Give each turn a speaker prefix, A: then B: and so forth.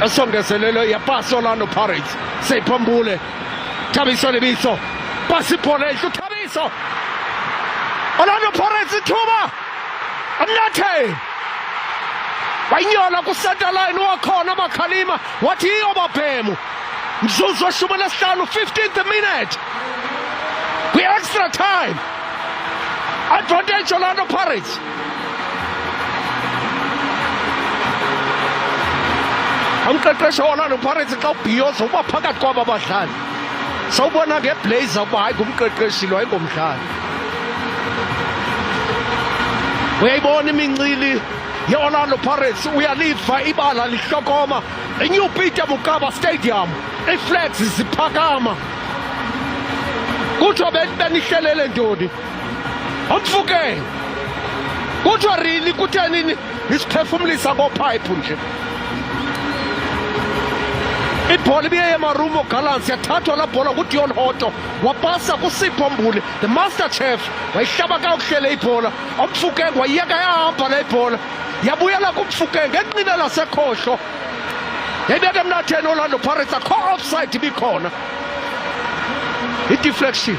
A: esongezelelo yapasa Orlando Pirates seyiphambule Thabiso Lebiso pasi Polenhle Thabiso Orlando Pirates ithuba Amnathe wayinyola ku center line wakhona amakhalima wathi iyobabhemu mzuzu weshumi nesihlanu 15th minute kwi extra time advantage Orlando Pirates umqeqesho Orlando Pirates xa ubhiyoza uba phakathi kwaba badlali sawubona ngeblazer uba hayi ngumqeqeshi lo ayingomdlali uyayibona imincili ye-Orlando Pirates uyaliva ibala lihlokoma iNew Peter Mokaba Stadium iflags ziphakama kuthiwa benihlelele ntoni amfukeni kuthiwa really kutheni isiphefumlisa ngopipe nje ibhola ibiye yemarumo Gallants yathathwa la bhola nguDion Hoto wapasa kuSipho Mbuli the master chef wayihlaba kakuhlele ibhola amfukeng wayiyeka yahamba le bhola yabuyela kumfukeng ngenqina lasekhohlo yayibeka emnatheni Orlando Pirates akho offside ibikhona i deflection